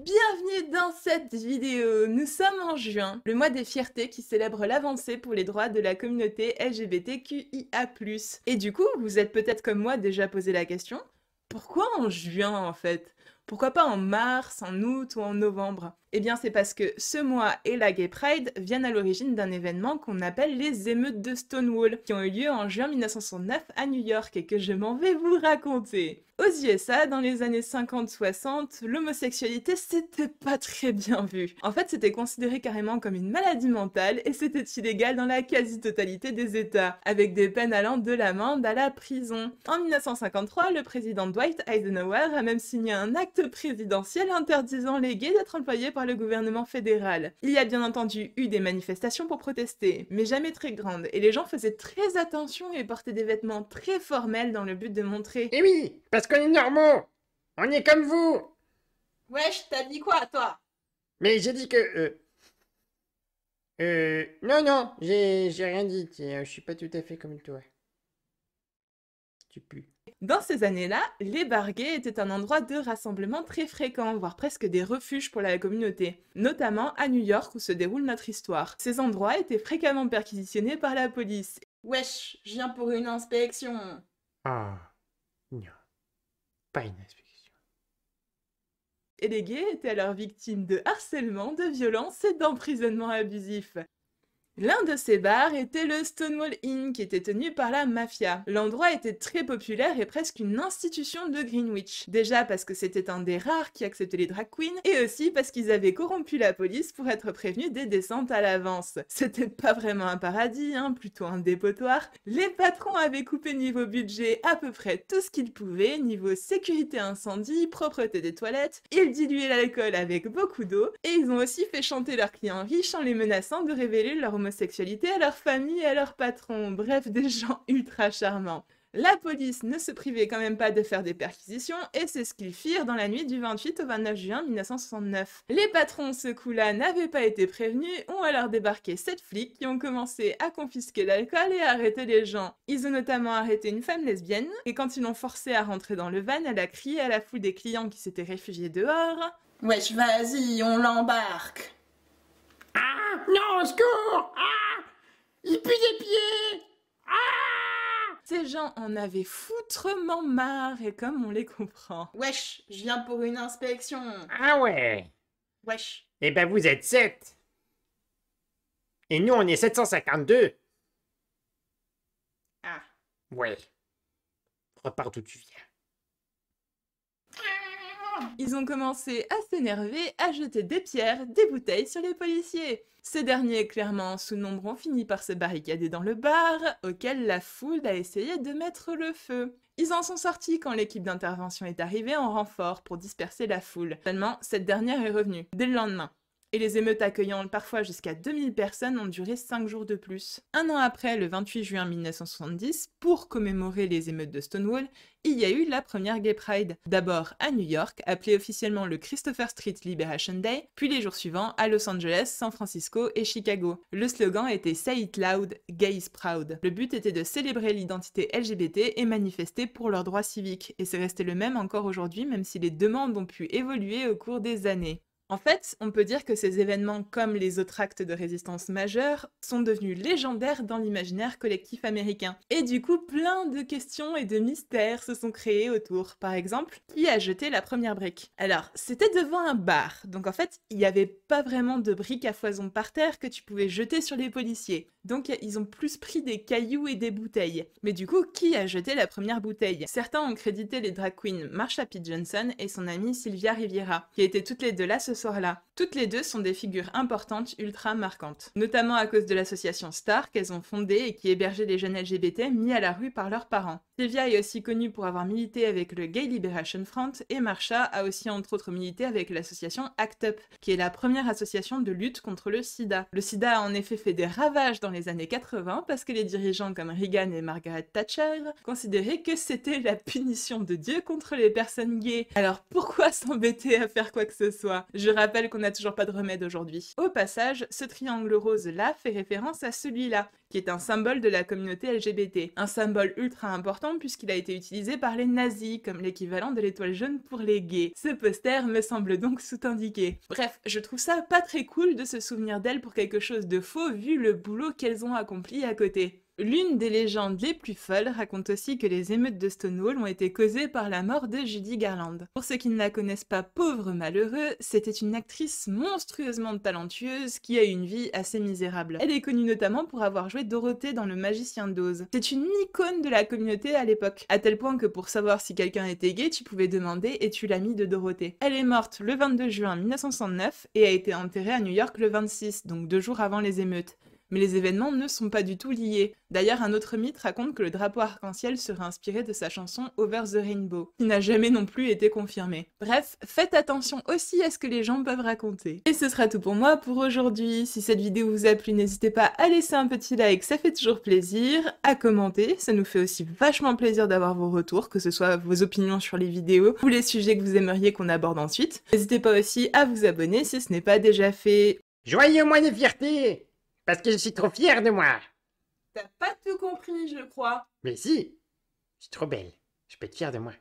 Bienvenue dans cette vidéo. Nous sommes en juin, le mois des fiertés qui célèbre l'avancée pour les droits de la communauté LGBTQIA+. Et du coup, vous êtes peut-être comme moi déjà posé la question, pourquoi en juin en fait? Pourquoi pas en mars, en août ou en novembre? Eh bien c'est parce que ce mois et la Gay Pride viennent à l'origine d'un événement qu'on appelle les émeutes de Stonewall, qui ont eu lieu en juin 1969 à New York et que je m'en vais vous raconter. Aux USA, dans les années 50-60, l'homosexualité c'était pas très bien vu. En fait, c'était considéré carrément comme une maladie mentale et c'était illégal dans la quasi-totalité des États, avec des peines allant de l'amende à la prison. En 1953, le président Dwight Eisenhower a même signé un acte présidentiel interdisant les gays d'être employés par le gouvernement fédéral. Il y a bien entendu eu des manifestations pour protester, mais jamais très grandes, et les gens faisaient très attention et portaient des vêtements très formels dans le but de montrer Eh oui, parce qu'on est normaux. On est comme vous. Wesh, t'as dit quoi, toi? Mais j'ai dit que... non, j'ai rien dit. Je suis pas tout à fait comme toi. Tu pues. Dans ces années-là, les bars gays étaient un endroit de rassemblement très fréquent, voire presque des refuges pour la communauté, notamment à New York où se déroule notre histoire. Ces endroits étaient fréquemment perquisitionnés par la police. Wesh, je viens pour une inspection. Ah, non. Pas une inspection. Et les gays étaient alors victimes de harcèlement, de violence et d'emprisonnement abusif. L'un de ces bars était le Stonewall Inn, qui était tenu par la mafia. L'endroit était très populaire et presque une institution de Greenwich. Déjà parce que c'était un des rares qui acceptait les drag queens, et aussi parce qu'ils avaient corrompu la police pour être prévenus des descentes à l'avance. C'était pas vraiment un paradis, plutôt un dépotoir. Les patrons avaient coupé niveau budget à peu près tout ce qu'ils pouvaient, niveau sécurité incendie, propreté des toilettes, ils diluaient l'alcool avec beaucoup d'eau, et ils ont aussi fait chanter leurs clients riches en les menaçant de révéler leur homosexualité à leur famille et à leur patron, bref, des gens ultra charmants. La police ne se privait quand même pas de faire des perquisitions, et c'est ce qu'ils firent dans la nuit du 28 au 29 juin 1969. Les patrons, ce coup-là, n'avaient pas été prévenus, ont alors débarqué 7 flics qui ont commencé à confisquer l'alcool et à arrêter les gens. Ils ont notamment arrêté une femme lesbienne, et quand ils l'ont forcée à rentrer dans le van, elle a crié à la foule des clients qui s'étaient réfugiés dehors « Wesh, vas-y, on l'embarque !» Ah, non, au secours. Ah, il pue des pieds. Ah. Ces gens en avaient foutrement marre, et comme on les comprend. Wesh, je viens pour une inspection. Ah ouais. Wesh. Eh ben vous êtes 7. Et nous on est 752. Ah. Ouais. Repars d'où tu viens. Ils ont commencé à s'énerver, à jeter des pierres, des bouteilles sur les policiers. Ces derniers, clairement sous nombre, ont fini par se barricader dans le bar, auquel la foule a essayé de mettre le feu. Ils en sont sortis quand l'équipe d'intervention est arrivée en renfort pour disperser la foule. Seulement, cette dernière est revenue, dès le lendemain. Et les émeutes accueillant parfois jusqu'à 2000 personnes ont duré 5 jours de plus. Un an après, le 28 juin 1970, pour commémorer les émeutes de Stonewall, il y a eu la première Gay Pride. D'abord à New York, appelé officiellement le Christopher Street Liberation Day, puis les jours suivants à Los Angeles, San Francisco et Chicago. Le slogan était Say it loud, gay is proud. Le but était de célébrer l'identité LGBT et manifester pour leurs droits civiques. Et c'est resté le même encore aujourd'hui, même si les demandes ont pu évoluer au cours des années. En fait, on peut dire que ces événements, comme les autres actes de résistance majeurs, sont devenus légendaires dans l'imaginaire collectif américain. Et du coup, plein de questions et de mystères se sont créés autour. Par exemple, qui a jeté la première brique? Alors, c'était devant un bar, donc en fait, il n'y avait pas vraiment de briques à foison par terre que tu pouvais jeter sur les policiers. Donc ils ont plus pris des cailloux et des bouteilles. Mais du coup, qui a jeté la première bouteille? Certains ont crédité les drag queens Marsha P. Johnson et son amie Sylvia Riviera, qui étaient toutes les deux là ce soir-là. Toutes les deux sont des figures importantes, ultra marquantes. Notamment à cause de l'association STAR qu'elles ont fondée et qui hébergeait les jeunes LGBT mis à la rue par leurs parents. Sylvia est aussi connue pour avoir milité avec le Gay Liberation Front et Marsha a aussi entre autres milité avec l'association ACT UP, qui est la première association de lutte contre le sida. Le sida a en effet fait des ravages dans les années 80 parce que les dirigeants comme Reagan et Margaret Thatcher considéraient que c'était la punition de Dieu contre les personnes gays. Alors pourquoi s'embêter à faire quoi que ce soit? Je rappelle qu'on n'a toujours pas de remède aujourd'hui. Au passage, ce triangle rose là fait référence à celui-là, qui est un symbole de la communauté LGBT. Un symbole ultra important puisqu'il a été utilisé par les nazis, comme l'équivalent de l'étoile jaune pour les gays. Ce poster me semble donc sous-indiqué. Bref, je trouve ça pas très cool de se souvenir d'elles pour quelque chose de faux vu le boulot qu'elles ont accompli à côté. L'une des légendes les plus folles raconte aussi que les émeutes de Stonewall ont été causées par la mort de Judy Garland. Pour ceux qui ne la connaissent pas, pauvre malheureux, c'était une actrice monstrueusement talentueuse qui a eu une vie assez misérable. Elle est connue notamment pour avoir joué Dorothée dans Le Magicien d'Oz. C'est une icône de la communauté à l'époque, à tel point que pour savoir si quelqu'un était gay, tu pouvais demander « Es-tu l'ami de Dorothée ?» Elle est morte le 22 juin 1969 et a été enterrée à New York le 26, donc 2 jours avant les émeutes. Mais les événements ne sont pas du tout liés. D'ailleurs, un autre mythe raconte que le drapeau arc-en-ciel serait inspiré de sa chanson Over the Rainbow, qui n'a jamais non plus été confirmée. Bref, faites attention aussi à ce que les gens peuvent raconter. Et ce sera tout pour moi pour aujourd'hui. Si cette vidéo vous a plu, n'hésitez pas à laisser un petit like, ça fait toujours plaisir, à commenter, ça nous fait aussi vachement plaisir d'avoir vos retours, que ce soit vos opinions sur les vidéos ou les sujets que vous aimeriez qu'on aborde ensuite. N'hésitez pas aussi à vous abonner si ce n'est pas déjà fait. Joyeux mois de fierté! Parce que je suis trop fier de moi. T'as pas tout compris, je crois. Mais si, je suis trop belle. Je peux être fier de moi.